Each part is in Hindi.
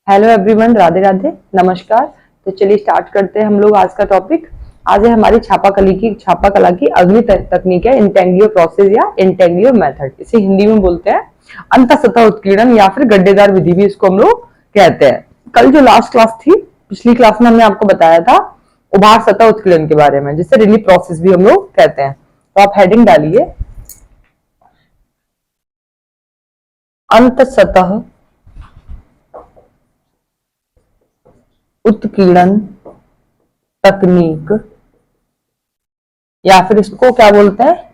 हेलो एवरीवन, राधे राधे, नमस्कार। तो चलिए स्टार्ट करते हैं हम लोग आज का टॉपिक। आज है हमारी छापा कला की अगली तकनीक है इंटेंग्लियो प्रोसेस या इंटेंग्लियो मेथड। इसे हिंदी में बोलते हैं अंतःसतह उत्कीर्णन या फिर गड्ढेदार विधि भी इसको हम लोग कहते हैं। कल जो लास्ट क्लास थी, पिछली क्लास में हमने आपको बताया था उभार सतह उत्कीर्णन के बारे में, जिसे रिलीफ प्रोसेस भी हम लोग कहते हैं। तो आप हेडिंग डालिए अंतःसतह उत्कीर्णन तकनीक, या फिर इसको क्या बोलते हैं,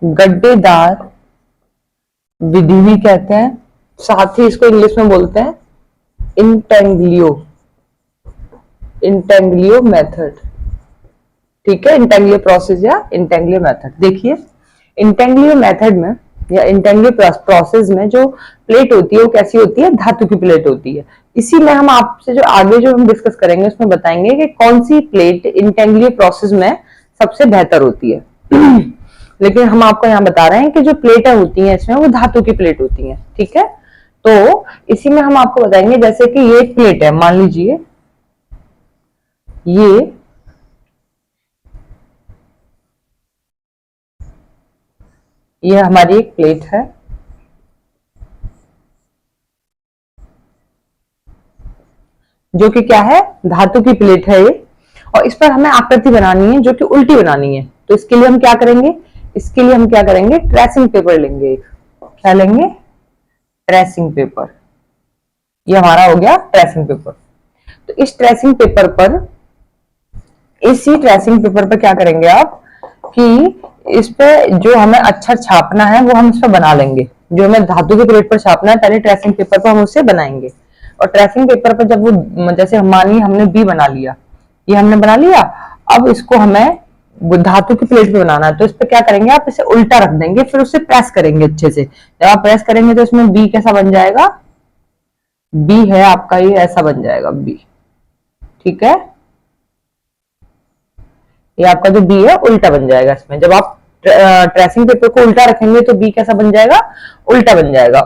गड्ढेदार विधि भी कहते हैं। साथ ही इसको इंग्लिश में बोलते हैं इंटेंग्लियो मेथड। ठीक है, इंटेंग्लियो प्रोसेस या इंटेंग्लियो मेथड। देखिए, इंटेंग्लियो मेथड में या इंटेंग्लियो प्रोसेस में जो प्लेट होती है वो कैसी होती है, धातु की प्लेट होती है। इसी में हम आपसे जो आगे जो हम डिस्कस करेंगे उसमें बताएंगे कि कौन सी प्लेट इंटेंग्लियो प्रोसेस में सबसे बेहतर होती है। लेकिन हम आपको यहाँ बता रहे हैं कि जो प्लेटें होती हैं इसमें वो धातु की प्लेट होती हैं। ठीक है, तो इसी में हम आपको बताएंगे, जैसे कि ये एक प्लेट है, मान लीजिए ये हमारी एक प्लेट है, जो कि क्या है, धातु की प्लेट है ये, और इस पर हमें आकृति बनानी है जो कि उल्टी बनानी है। तो इसके लिए हम क्या करेंगे, ट्रेसिंग पेपर लेंगे। क्या लेंगे, ट्रेसिंग पेपर। ये हमारा हो गया ट्रेसिंग पेपर। तो इसी ट्रेसिंग पेपर पर क्या करेंगे आप कि इस पे जो हमें अक्षर छापना है वो हम इस पर बना लेंगे। जो हमें धातु के प्लेट पर छापना है, पहले ट्रेसिंग पेपर पर हम उसे बनाएंगे। और ट्रेसिंग पेपर पर जब वो, जैसे मानिए हमने बी बना लिया, ये हमने बना लिया, अब इसको हमें धातु की प्लेट पे बनाना है। तो इस पे क्या करेंगे, आप इसे उल्टा रख देंगे, फिर उसे प्रेस करेंगे अच्छे से। जब आप प्रेस करेंगे तो इसमें बी कैसा बन जाएगा, बी है आपका, ये ऐसा बन जाएगा बी। ठीक है, ये आपका जो बी है उल्टा बन जाएगा इसमें। जब आप ट्रेसिंग पेपर को उल्टा रखेंगे तो बी कैसा बन जाएगा, उल्टा बन जाएगा।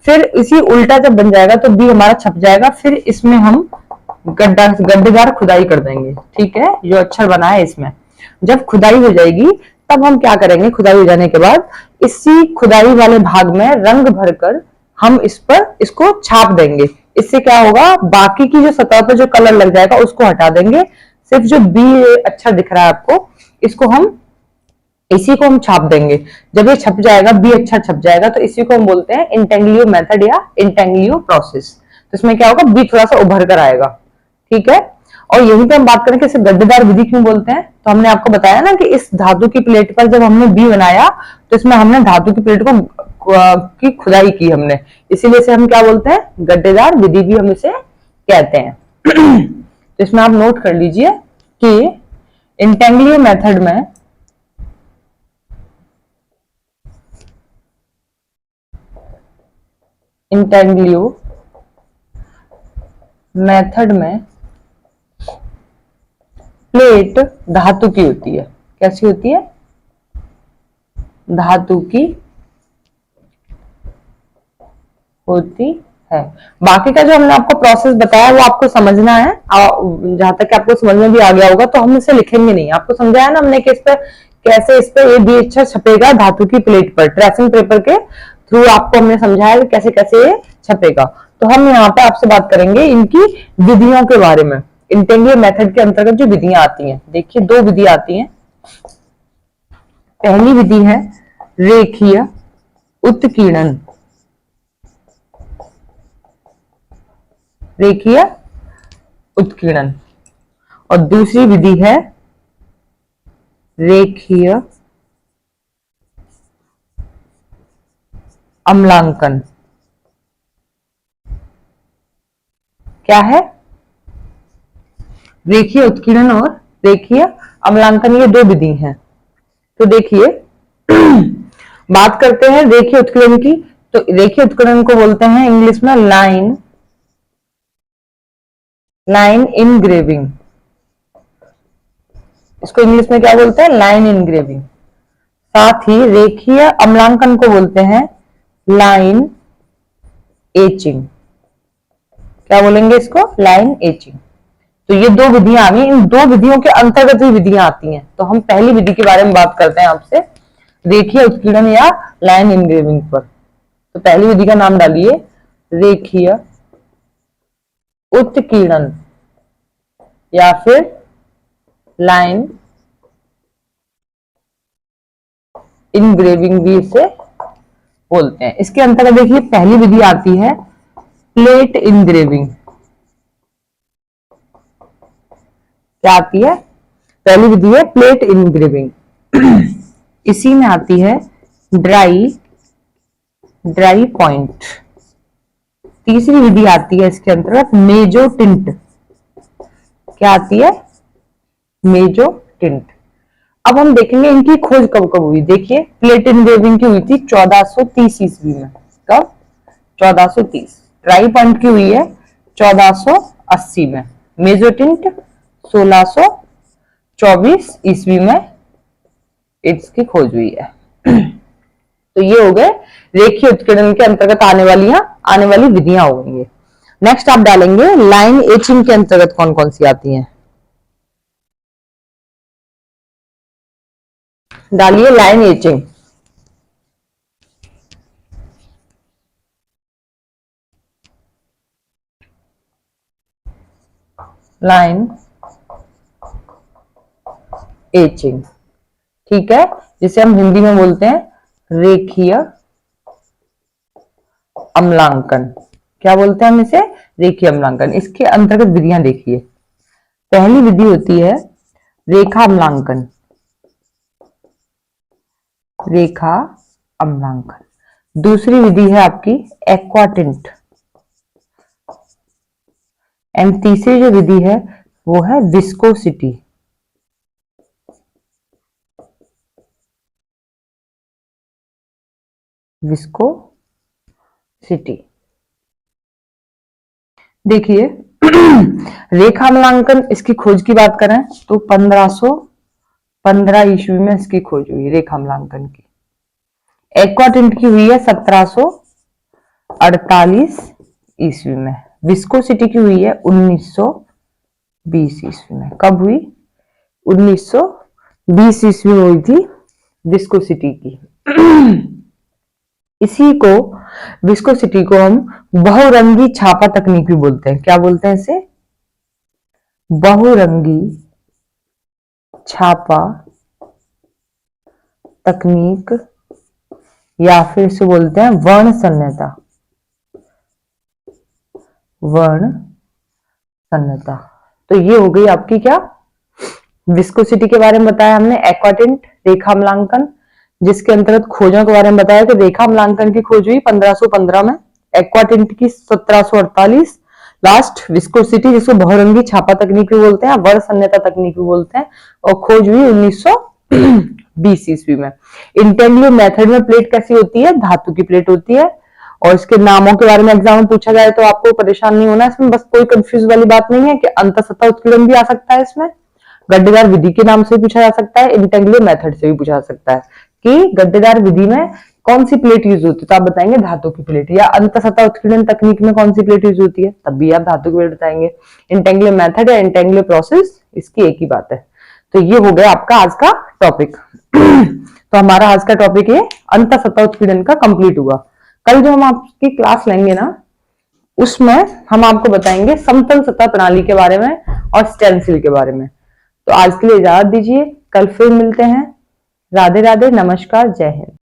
फिर इसी उल्टा जब बन जाएगा तो बी हमारा छप जाएगा। फिर इसमें हम गड्ढेदार खुदाई कर देंगे। ठीक है, जो अक्षर बना है इसमें जब खुदाई हो जाएगी तब हम क्या करेंगे, खुदाई हो जाने के बाद इसी खुदाई वाले भाग में रंग भरकर हम इसको छाप देंगे। इससे क्या होगा, बाकी की जो सतह पर जो कलर लग जाएगा उसको हटा देंगे। सिर्फ जो बी अक्षर दिख रहा है आपको, इसी को हम छाप देंगे। जब ये छप जाएगा, बी अक्षर छप जाएगा, तो इसी को हम बोलते हैं इंटेंग्लियो मेथड या इंटेंग्लियो प्रोसेस। तो इसमें क्या होगा, बी थोड़ा सा उभर कर आएगा। ठीक है, और यहीं पे हम बात करें कि इसे गड्ढेदार विधि क्यों बोलते हैं। तो हमने आपको बताया ना कि इस धातु की प्लेट पर जब हमने बी बनाया तो इसमें हमने धातु की प्लेट की खुदाई की हमने, इसीलिए इसे हम क्या बोलते हैं, गड्ढेदार विधि भी हम इसे कहते हैं। तो इसमें आप नोट कर लीजिए कि इंटेंग्लियो मेथड में प्लेट धातु की होती है। कैसी होती है, धातु की होती है। बाकी का जो हमने आपको प्रोसेस बताया वो आपको समझना है। जहां तक आपको समझ में भी आ गया होगा तो हम इसे लिखेंगे नहीं। आपको समझाया ना हमने कि कैसे इस पे ये बी अक्षर छपेगा धातु की प्लेट पर, ट्रेसिंग पेपर के थ्रू आपको हमने समझाया कि कैसे कैसे ये छपेगा। तो हम यहाँ पे आपसे बात करेंगे इनकी विधियों के बारे में। इंटेंग्लियो मेथड के अंतर्गत जो विधियां आती हैं, देखिए दो विधि आती हैं। पहली विधि है रेखीय उत्कीर्णन, और दूसरी विधि है रेखीय अम्लांकन। क्या है, रेखीय उत्कीर्णन और रेखीय अम्लांकन, ये दो विधि हैं। तो देखिए बात करते हैं रेखीय उत्कीर्णन की। तो रेखीय उत्कीर्णन को बोलते हैं इंग्लिश में लाइन इनग्रेविंग। इसको इंग्लिश में क्या बोलते हैं, लाइन इनग्रेविंग। साथ ही रेखीय अम्लांकन को बोलते हैं लाइन एचिंग। क्या बोलेंगे इसको? Line etching. तो ये दो विधियां आ गई, इन दो विधियों के अंतर्गत ही विधियां आती हैं। तो हम पहली विधि के बारे में बात करते हैं आपसे, रेखीय उत्कीर्णन या लाइन इंग्रेविंग पर। तो पहली विधि का नाम डालिए रेखीय उत्कीर्णन या फिर लाइन इंग्रेविंग भी इसे बोलते हैं। इसके अंतर्गत देखिए पहली विधि आती है प्लेट इंग्रेविंग। क्या आती है? पहली विधि है प्लेट इंग्रेविंग। इसी में आती है ड्राई पॉइंट। तीसरी विधि आती है इसके अंतर्गत मेजो टिंट। क्या आती है? मेजो टिंट। अब हम देखेंगे इनकी खोज कब कब हुई। देखिए प्लेट इंग्रेविंग की हुई थी 1430 ईस्वी में। कब? 1430। ड्राई पॉइंट की हुई है 1480 में। मेजो टिंट 1624 ईस्वी में इसकी खोज हुई है। तो ये हो गए रेखीय उत्कीर्णन के अंतर्गत आने वाली विधियां हो गई। नेक्स्ट आप डालेंगे लाइन एचिंग के अंतर्गत कौन कौन सी आती हैं। डालिए लाइन एचिंग। लाइन एचिंग, ठीक है, जिसे हम हिंदी में बोलते हैं रेखीय अम्लांकन। क्या बोलते हैं हम इसे? रेखीय अम्लांकन। इसके अंतर्गत विधियां देखिए। पहली विधि होती है रेखा अम्लांकन। रेखा अम्लांकन। दूसरी विधि है आपकी एक्वाटिंट। एंड तीसरी जो विधि है वो है विस्कोसिटी। विस्कोसिटी। देखिए रेखा अम्लांकन, इसकी खोज की बात करें तो 1515 ईस्वी में इसकी खोज हुई रेखा अम्लांकन की। एक्वाटिंट की हुई है 1748 ईस्वी में। विस्कोसिटी की हुई है 1920 ईस्वी में। कब हुई? 1920 ईस्वी में हुई थी विस्कोसिटी की। इसी को विस्कोसिटी को हम बहुरंगी छापा तकनीक भी बोलते हैं। क्या बोलते हैं इसे? बहुरंगी छापा तकनीक, या फिर इसे बोलते हैं वर्ण संहिता। वर्ण संहिता। तो ये हो गई आपकी क्या? विस्कोसिटी के बारे में बताया हमने, एक्वाटिंट, रेखा अम्लांकन, जिसके अंतर्गत खोजों के बारे में बताया कि रेखा अम्लांकन की खोज हुई 1515 में, एक्वाटिंट की 1748, लास्ट विस्कोसिटी जिसको बहुरंगी छापा तकनीक भी बोलते हैं, वर्ण संहिता तकनीक भी बोलते हैं, और खोज हुई 1920 ईस्वी में। इंटेंग्लो मेथड में प्लेट कैसी होती है? धातु की प्लेट होती है। और इसके नामों के बारे में एग्जाम में पूछा जाए तो आपको परेशान नहीं होना इसमें, बस कोई कंफ्यूज वाली बात नहीं है कि अंतःसतह उत्कीर्णन भी आ सकता है इसमें, गड्ढेदार विधि के नाम से पूछा जा सकता है, इंटेंग्लो मेथड से भी पूछा जा सकता है कि गड्ढेदार विधि में कौन सी प्लेट यूज होती है, तो आप बताएंगे धातु की प्लेट। या अंतःसतह उत्कीर्णन तकनीक में कौन सी प्लेट यूज होती है, तब भी आप धातु की प्लेट बताएंगे। इंटेंग्लो मेथड या इंटेंग्लो प्रोसेस, इसकी एक ही बात है। तो ये हो गया आपका आज का टॉपिक। तो हमारा आज का टॉपिक ये अंतःसतह उत्कीर्णन का कंप्लीट हुआ। कल जो हम आपकी क्लास लेंगे ना, उसमें हम आपको बताएंगे समतल सतह प्रणाली के बारे में और स्टेंसिल के बारे में। तो आज के लिए इजाजत दीजिए, कल फिर मिलते हैं। राधे राधे, नमस्कार, जय हिंद।